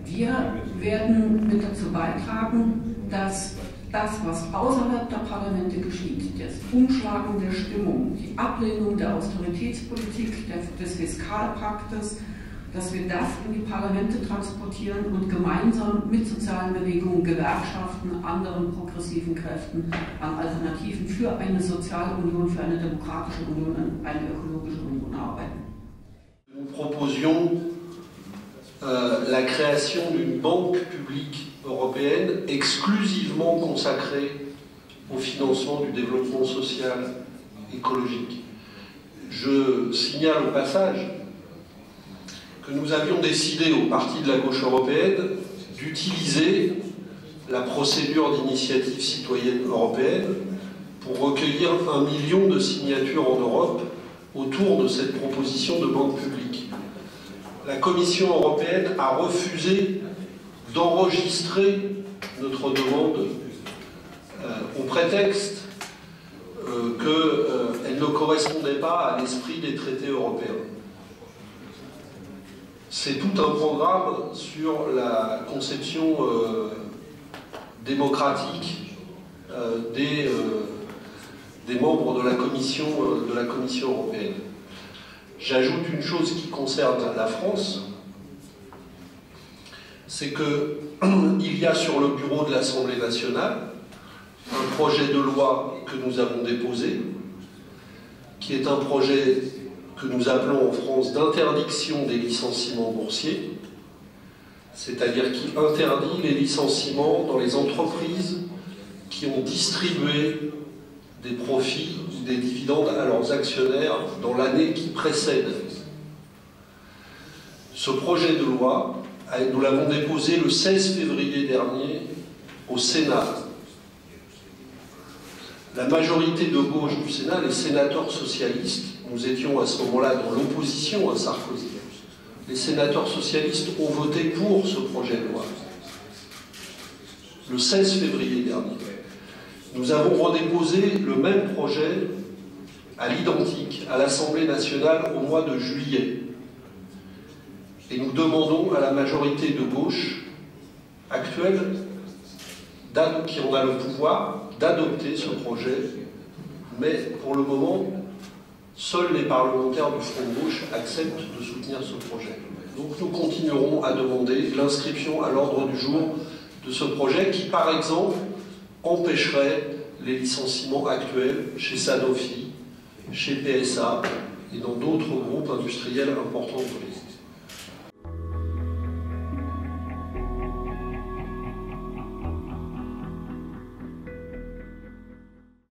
Wir werden mit dazu beitragen, dass das, was außerhalb der Parlamente geschieht, das Umschlagen der Stimmung, die Ablehnung der Austeritätspolitik, des Fiskalpaktes, dass wir das in die Parlamente transportieren und gemeinsam mit sozialen Bewegungen, Gewerkschaften, anderen progressiven Kräften an Alternativen für eine soziale Union, für eine demokratische Union, eine ökologische Union arbeiten. Nous proposions la création d'une banque publique européenne exclusivement consacrée au financement du développement social écologique. Je signale au passage que nous avions décidé au Parti de la gauche européenne d'utiliser la procédure d'initiative citoyenne européenne pour recueillir 1 million de signatures en Europe autour de cette proposition de banque publique. La Commission européenne a refusé d'enregistrer notre demande au prétexte qu'elle ne correspondait pas à l'esprit des traités européens. C'est tout un programme sur la conception démocratique des membres de la Commission européenne. J'ajoute une chose qui concerne la France, c'est qu'il y a sur le bureau de l'Assemblée nationale un projet de loi que nous avons déposé, qui est un projet que nous appelons en France d'interdiction des licenciements boursiers, c'est-à-dire qui interdit les licenciements dans les entreprises qui ont distribué des profits ou des dividendes à leurs actionnaires dans l'année qui précède. Ce projet de loi, nous l'avons déposé le 16 février dernier au Sénat. La majorité de gauche du Sénat, les sénateurs socialistes, nous étions à ce moment-là dans l'opposition à Sarkozy. Les sénateurs socialistes ont voté pour ce projet de loi le 16 février dernier. Nous avons redéposé le même projet à l'identique à l'Assemblée nationale au mois de juillet. Et nous demandons à la majorité de gauche actuelle, qui en a le pouvoir, d'adopter ce projet. Mais pour le moment, seuls les parlementaires du Front de gauche acceptent de soutenir ce projet. Donc nous continuerons à demander l'inscription à l'ordre du jour de ce projet qui, par exemple, empêcherait les licenciements actuels chez Sanofi, chez PSA et dans d'autres groupes industriels importants de l'État.